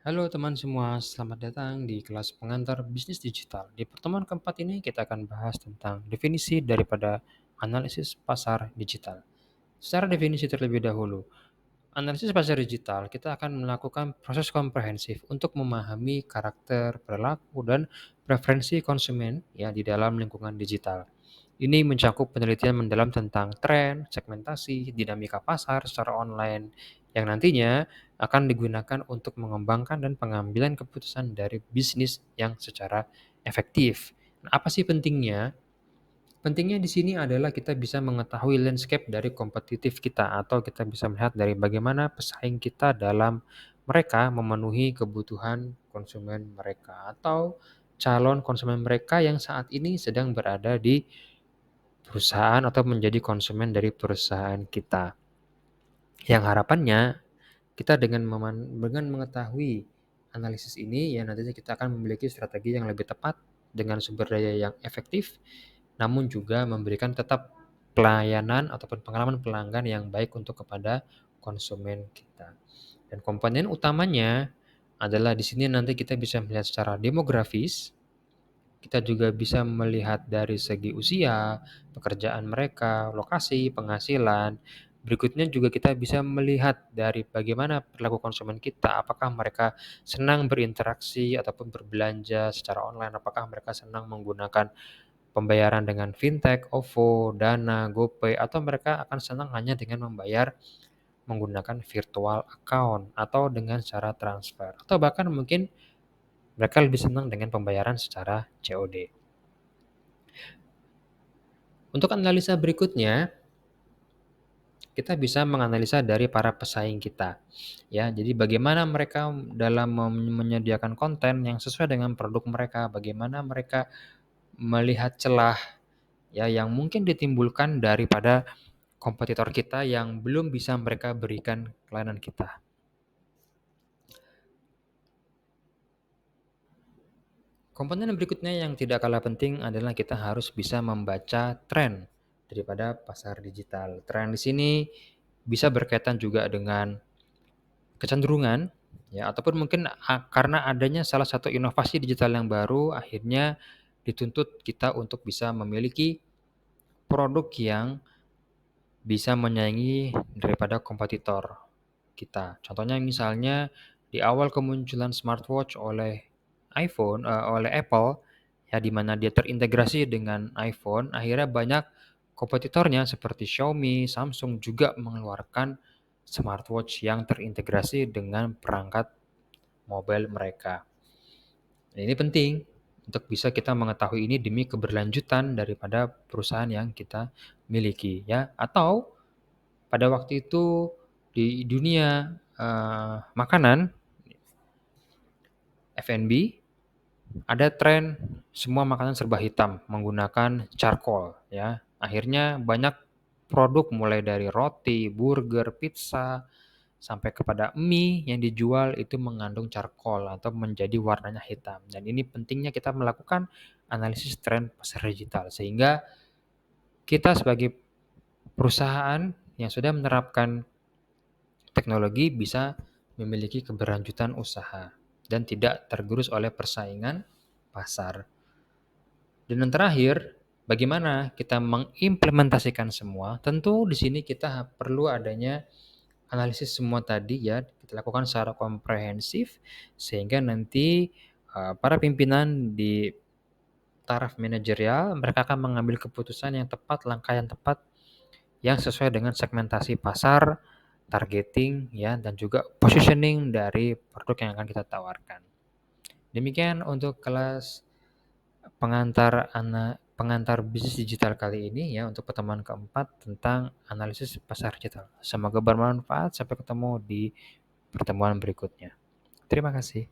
Halo teman semua, selamat datang di kelas pengantar bisnis digital. Di pertemuan keempat ini kita akan bahas tentang definisi daripada analisis pasar digital. Secara definisi terlebih dahulu, analisis pasar digital kita akan melakukan proses komprehensif untuk memahami karakter, perilaku, dan preferensi konsumen ya di dalam lingkungan digital. Ini mencakup penelitian mendalam tentang tren, segmentasi, dinamika pasar secara online, yang nantinya akan digunakan untuk mengembangkan dan pengambilan keputusan dari bisnis yang secara efektif. Nah, apa sih pentingnya? Pentingnya di sini adalah kita bisa mengetahui landscape dari kompetitif kita atau kita bisa melihat dari bagaimana pesaing kita dalam mereka memenuhi kebutuhan konsumen mereka atau calon konsumen mereka yang saat ini sedang berada di perusahaan atau menjadi konsumen dari perusahaan kita. Yang harapannya kita dengan mengetahui analisis ini ya nantinya kita akan memiliki strategi yang lebih tepat dengan sumber daya yang efektif, namun juga memberikan tetap pelayanan ataupun pengalaman pelanggan yang baik untuk kepada konsumen kita. Dan komponen utamanya adalah di sini nanti kita bisa melihat secara demografis, kita juga bisa melihat dari segi usia, pekerjaan mereka, lokasi, penghasilan. Berikutnya juga kita bisa melihat dari bagaimana perilaku konsumen kita, apakah mereka senang berinteraksi ataupun berbelanja secara online, apakah mereka senang menggunakan pembayaran dengan fintech, OVO, Dana, GoPay, atau mereka akan senang hanya dengan membayar menggunakan virtual account atau dengan cara transfer, atau bahkan mungkin mereka lebih senang dengan pembayaran secara COD. Untuk analisa berikutnya, kita bisa menganalisa dari para pesaing kita. Ya, jadi bagaimana mereka dalam menyediakan konten yang sesuai dengan produk mereka, bagaimana mereka melihat celah ya yang mungkin ditimbulkan daripada kompetitor kita yang belum bisa mereka berikan ke layanan kita. Komponen berikutnya yang tidak kalah penting adalah kita harus bisa membaca tren daripada pasar digital. Tren di sini bisa berkaitan juga dengan kecenderungan ya ataupun mungkin karena adanya salah satu inovasi digital yang baru akhirnya dituntut kita untuk bisa memiliki produk yang bisa menyaingi daripada kompetitor kita. Contohnya misalnya di awal kemunculan smartwatch oleh Apple ya di mana dia terintegrasi dengan iPhone, akhirnya banyak kompetitornya seperti Xiaomi, Samsung juga mengeluarkan smartwatch yang terintegrasi dengan perangkat mobile mereka. Dan ini penting untuk bisa kita mengetahui ini demi keberlanjutan daripada perusahaan yang kita miliki ya. Atau pada waktu itu di dunia makanan F&B ada tren semua makanan serba hitam menggunakan charcoal ya. Akhirnya banyak produk mulai dari roti, burger, pizza sampai kepada mie yang dijual itu mengandung charcoal atau menjadi warnanya hitam. Dan ini pentingnya kita melakukan analisis tren pasar digital sehingga kita sebagai perusahaan yang sudah menerapkan teknologi bisa memiliki keberlanjutan usaha dan tidak tergerus oleh persaingan pasar. Dan yang terakhir, bagaimana kita mengimplementasikan semua? Tentu di sini kita perlu adanya analisis semua tadi ya, kita lakukan secara komprehensif sehingga nanti para pimpinan di taraf manajerial mereka akan mengambil keputusan yang tepat, langkah yang tepat yang sesuai dengan segmentasi pasar, targeting ya dan juga positioning dari produk yang akan kita tawarkan. Demikian untuk kelas pengantar bisnis digital kali ini ya untuk pertemuan keempat tentang analisis pasar digital. Semoga bermanfaat. Sampai ketemu di pertemuan berikutnya. Terima kasih.